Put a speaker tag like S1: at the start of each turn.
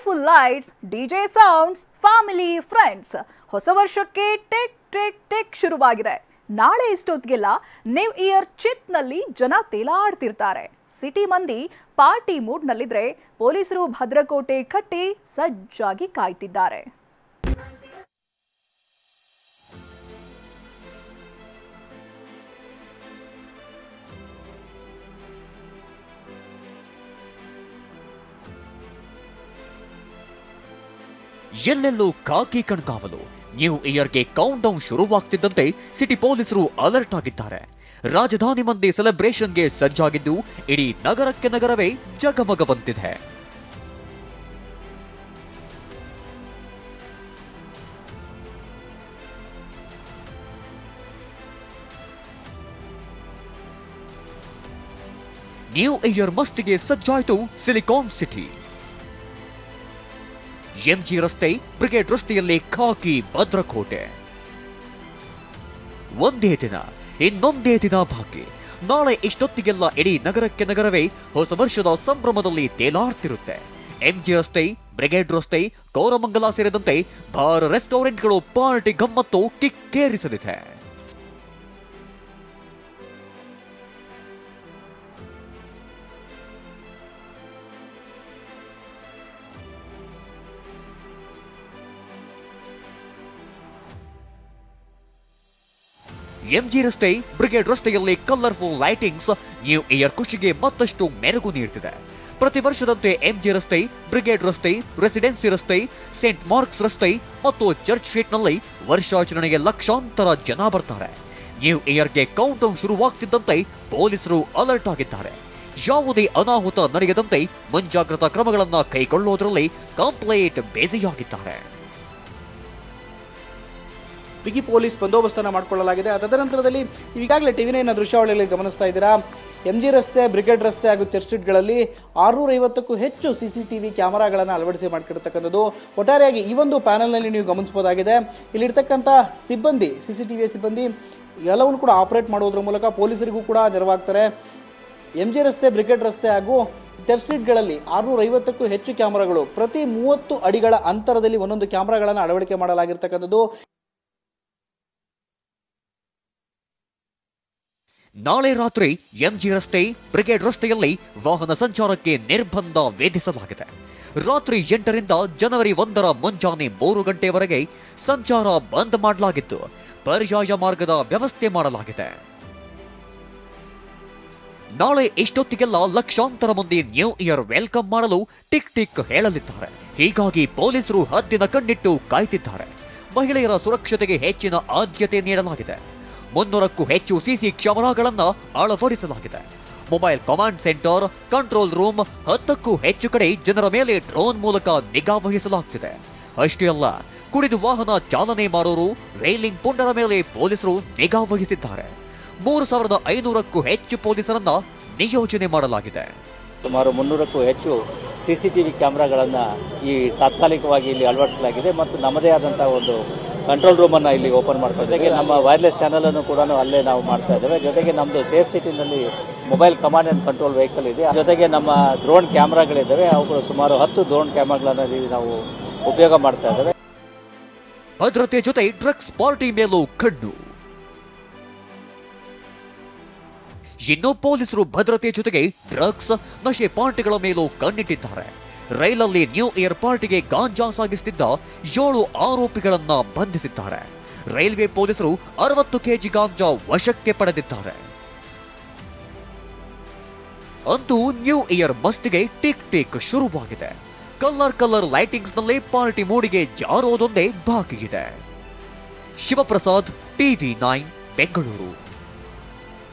S1: Colourful lights, DJ sounds, family friends. ಹೊಸ ವರ್ಷಕ್ಕೆ tech tech tech ಶುರುವಾಗಿದೆ. ನಾಳೆ ಇಷ್ಟೊತ್ತಿಗೆಲ್ಲ ನ್ಯೂ ಇಯರ್ ಚಿತ್ನಲ್ಲಿ ಜನ ತೇಲಾಡ್ತಿರ್ತಾರೆ. ಸಿಟಿ ಮಂದಿ ಪಾರ್ಟಿ ಮೂಡ್ನಲ್ಲಿದ್ರೆ ಪೊಲೀಸರು ಭದ್ರಕೋಟೆ ಕಟ್ಟಿ ಸಜ್ಜಾಗಿ ಕಾಯ್ತಿದ್ದಾರೆ.
S2: ಎಲ್ಲೆಲ್ಲೂ ಖಾಕಿ ಕಣ್ಗಾವಲು. ನ್ಯೂ ಇಯರ್ಗೆ ಕೌಂಟ್ ಡೌನ್ ಶುರುವಾಗ್ತಿದ್ದಂತೆ ಸಿಟಿ ಪೊಲೀಸರು ಅಲರ್ಟ್ ಆಗಿದ್ದಾರೆ. ರಾಜಧಾನಿ ಮಂದಿ ಸೆಲೆಬ್ರೇಷನ್ಗೆ ಸಜ್ಜಾಗಿದ್ದು ಇಡೀ ನಗರಕ್ಕೆ ನಗರವೇ ಜಗಮಗವಂತಿದೆ. ನ್ಯೂ ಇಯರ್ ಮಸ್ತಿಗೆ ಸಜ್ಜಾಯಿತು ಸಿಲಿಕಾನ್ ಸಿಟಿ. ಎಂಜಿ ರಸ್ತೆ, ಬ್ರಿಗೇಡ್ ರಸ್ತೆಯಲ್ಲಿ ಖಾಕಿ ಭದ್ರಕೋಟೆ. ಒಂದೇ ದಿನ ಇನ್ನೊಂದೇ ದಿನ ಬಾಕಿ. ನಾಳೆ ಇಷ್ಟೊತ್ತಿಗೆಲ್ಲ ಇಡೀ ನಗರಕ್ಕೆ ನಗರವೇ ಹೊಸ ವರ್ಷದ ಸಂಭ್ರಮದಲ್ಲಿ ತೇಲಾಡ್ತಿರುತ್ತೆ. ಎಂಜಿ ರಸ್ತೆ, ಬ್ರಿಗೇಡ್ ರಸ್ತೆ, ಕೋರಮಂಗಲ ಸೇರಿದಂತೆ ಬಾರ್ ರೆಸ್ಟೋರೆಂಟ್ಗಳು ಪಾರ್ಟಿ ಗಮ್ಮತ್ತು ಕಿಕ್ಕೇರಿಸಲಿದೆ. ಎಂಜಿ ರಸ್ತೆ, ಬ್ರಿಗೇಡ್ ರಸ್ತೆಯಲ್ಲಿ ಕಲರ್ಫುಲ್ ಲೈಟಿಂಗ್ಸ್ ನ್ಯೂ ಇಯರ್ ಖುಷಿಗೆ ಮತ್ತಷ್ಟು ಮೆರುಗು ನೀಡುತ್ತಿದೆ. ಪ್ರತಿ ವರ್ಷದಂತೆ ಎಂಜಿ ರಸ್ತೆ, ಬ್ರಿಗೇಡ್ ರಸ್ತೆ, ರೆಸಿಡೆನ್ಸಿ ರಸ್ತೆ, ಸೇಂಟ್ ಮಾರ್ಕ್ಸ್ ರಸ್ತೆ ಮತ್ತು ಚರ್ಚ್ ಸ್ಟ್ರೀಟ್ನಲ್ಲಿ ವರ್ಷಾಚರಣೆಗೆ ಲಕ್ಷಾಂತರ ಜನ ಬರ್ತಾರೆ. ನ್ಯೂ ಇಯರ್ಗೆ ಕೌಂಟ್ ಡೌನ್ ಶುರುವಾಗ್ತಿದ್ದಂತೆ ಪೊಲೀಸರು ಅಲರ್ಟ್ ಆಗಿದ್ದಾರೆ. ಯಾವುದೇ ಅನಾಹುತ ನಡೆಯದಂತೆ ಮುಂಜಾಗ್ರತಾ ಕ್ರಮಗಳನ್ನು ಕೈಗೊಳ್ಳುವುದರಲ್ಲಿ ಕಂಪ್ಲೀಟ್ ಬ್ಯುಸಿಯಾಗಿದ್ದಾರೆ.
S3: ಬಿಗಿ ಪೊಲೀಸ್ ಬಂದೋಬಸ್ತನ್ನು ಮಾಡಿಕೊಳ್ಳಲಾಗಿದೆ. ತದನಂತರದಲ್ಲಿ ಈಗಾಗಲೇ ಟಿವಿ9 ದೃಶ್ಯಾವಳಿಯಲ್ಲಿ ಗಮನಿಸ್ತಾ ಇದ್ದೀರಾ. ಎಂಜಿ ರಸ್ತೆ, ಬ್ರಿಗೇಡ್ ರಸ್ತೆ ಹಾಗೂ ಚರ್ಚ್ ಸ್ಟ್ರೀಟ್ಗಳಲ್ಲಿ 650ಕ್ಕೂ ಹೆಚ್ಚು CCTV ಕ್ಯಾಮರಾಗಳನ್ನು ಅಳವಡಿಸಿ ಮಾಡಿಕೊಂಡಿರ್ತಕ್ಕಂಥದ್ದು. ಒಟ್ಟಾರೆಯಾಗಿ ಈ ಒಂದು ಪ್ಯಾನಲ್ನಲ್ಲಿ ನೀವು ಗಮನಿಸಬಹುದಾಗಿದೆ. ಇಲ್ಲಿರ್ತಕ್ಕಂಥ ಸಿಬ್ಬಂದಿ, CCTV ಸಿಬ್ಬಂದಿ ಎಲ್ಲವನ್ನು ಕೂಡ ಆಪರೇಟ್ ಮಾಡುವುದರ ಮೂಲಕ ಪೊಲೀಸರಿಗೂ ಕೂಡ ನೆರವಾಗ್ತಾರೆ. ಎಂಜಿ ರಸ್ತೆ, ಬ್ರಿಗೇಡ್ ರಸ್ತೆ ಹಾಗೂ ಚರ್ಚ್ ಸ್ಟ್ರೀಟ್ಗಳಲ್ಲಿ 650ಕ್ಕೂ ಹೆಚ್ಚು ಕ್ಯಾಮರಾಗಳು, ಪ್ರತಿ 30 ಅಡಿಗಳ ಅಂತರದಲ್ಲಿ ಒಂದೊಂದು ಕ್ಯಾಮರಾಗಳನ್ನು ಅಳವಡಿಕೆ ಮಾಡಲಾಗಿರ್ತಕ್ಕಂಥದ್ದು.
S2: ನಾಳೆ ರಾತ್ರಿ ಎಂಜಿ ರಸ್ತೆ, ಬ್ರಿಗೇಡ್ ರಸ್ತೆಯಲ್ಲಿ ವಾಹನ ಸಂಚಾರಕ್ಕೆ ನಿರ್ಬಂಧ ವಿಧಿಸಲಾಗಿದೆ. ರಾತ್ರಿ 8ರಿಂದ ಜನವರಿ 1ರ ಮುಂಜಾನೆ 3 ಗಂಟೆವರೆಗೆ ಸಂಚಾರ ಬಂದ್ ಮಾಡಲಾಗಿದ್ದು ಪರ್ಯಾಯ ಮಾರ್ಗದ ವ್ಯವಸ್ಥೆ ಮಾಡಲಾಗಿದೆ. ನಾಳೆ ಇಷ್ಟೊತ್ತಿಗೆಲ್ಲ ಲಕ್ಷಾಂತರ ಮಂದಿ ನ್ಯೂ ಇಯರ್ ವೆಲ್ಕಮ್ ಮಾಡಲು ಟಿಕ್ ಟಿಕ್ ಹೇಳಲಿದ್ದಾರೆ. ಹೀಗಾಗಿ ಪೊಲೀಸರು ಹದ್ದಿನ ಕಣ್ಣಿಟ್ಟು ಕಾಯ್ತಿದ್ದಾರೆ. ಮಹಿಳೆಯರ ಸುರಕ್ಷತೆಗೆ ಹೆಚ್ಚಿನ ಆದ್ಯತೆ ನೀಡಲಾಗಿದೆ. 300ಕ್ಕೂ ಹೆಚ್ಚು ಸಿಸಿ ಕ್ಯಾಮೆರಾಗಳನ್ನು ಅಳವಡಿಸಲಾಗಿದೆ. Mobile command centre, control room, 10ಕ್ಕೂ ಹೆಚ್ಚು ಕಡೆ ಜನರ ಮೇಲೆ ಡ್ರೋನ್ ಮೂಲಕ ನಿಗಾ ವಹಿಸಲಾಗುತ್ತಿದೆ. ಅಷ್ಟೇ ಅಲ್ಲ, ಕುಡಿದು ವಾಹನ ಚಾಲನೆ ಮಾಡೋರು, ರೈಲಿಂಗ್ ಪುಂಡರ ಮೇಲೆ ಪೊಲೀಸರು ನಿಗಾ ವಹಿಸಿದ್ದಾರೆ. 3500ಕ್ಕೂ ಹೆಚ್ಚು ಪೊಲೀಸರನ್ನ ನಿಯೋಜನೆ ಮಾಡಲಾಗಿದೆ.
S4: ಸುಮಾರು 300ಕ್ಕೂ ಹೆಚ್ಚು CCTV ಕ್ಯಾಮ್ರಾಗಳನ್ನು ಈ ತಾತ್ಕಾಲಿಕವಾಗಿ ಇಲ್ಲಿ ಅಳವಡಿಸಲಾಗಿದೆ ಮತ್ತು ನಮ್ಮದೇ ಆದಂಥ ಒಂದು ಕಂಟ್ರೋಲ್ ರೂಮನ್ನು ಇಲ್ಲಿ ಓಪನ್ ಮಾಡ್ತಾ ಇದ್ದೇವೆ. ನಮ್ಮ ವೈರ್ಲೆಸ್ ಚಾನಲನ್ನು ಕೂಡ ಅಲ್ಲೇ ನಾವು ಮಾಡ್ತಾ ಇದ್ದೇವೆ. ಜೊತೆಗೆ ನಮ್ಮದು ಸೇಫ್ ಸಿಟಿನಲ್ಲಿ mobile command and control vehicle ಇದೆ. ಜೊತೆಗೆ ನಮ್ಮ ಡ್ರೋನ್ ಕ್ಯಾಮ್ರಾಗಳಿದ್ದಾವೆ. ಅವುಗಳು ಸುಮಾರು 10 ಡ್ರೋನ್ ಕ್ಯಾಮ್ರಾಗಳನ್ನು ಇಲ್ಲಿ ನಾವು ಉಪಯೋಗ ಮಾಡ್ತಾ ಇದ್ದೇವೆ.
S2: ಭದ್ರತೆ ಜೊತೆ ಡ್ರಗ್ಸ್ ಪಾರ್ಟಿ ಮೇಲೂ ಕಣ್ಣು. ಇನ್ನು ಪೊಲೀಸರು ಭದ್ರತೆ ಜೊತೆಗೆ ಡ್ರಗ್ಸ್, ನಶೆ ಪಾರ್ಟಿಗಳ ಮೇಲೂ ಕಣ್ಣಿಟ್ಟಿದ್ದಾರೆ. ರೈಲಲ್ಲಿ ನ್ಯೂ ಇಯರ್ ಪಾರ್ಟಿಗೆ ಗಾಂಜಾ ಸಾಗಿಸುತ್ತಿದ್ದ 7 ಆರೋಪಿಗಳನ್ನ ಬಂಧಿಸಿದ್ದಾರೆ. ರೈಲ್ವೆ ಪೊಲೀಸರು 60 ಕೆಜಿ ಗಾಂಜಾ ವಶಕ್ಕೆ ಪಡೆದಿದ್ದಾರೆ. ಅಂತೂ ನ್ಯೂ ಇಯರ್ ಮಸ್ತಿಗೆ ಟಿಕ್ ಟಿಕ್ ಶುರುವಾಗಿದೆ. ಕಲರ್ ಲೈಟಿಂಗ್ಸ್ ನಲ್ಲಿ ಪಾರ್ಟಿ ಮೂಡಿಗೆ ಜಾರೋದೊಂದೇ ಬಾಕಿ ಇದೆ. ಶಿವಪ್ರಸಾದ್, ಟಿವಿ9 ಬೆಂಗಳೂರು.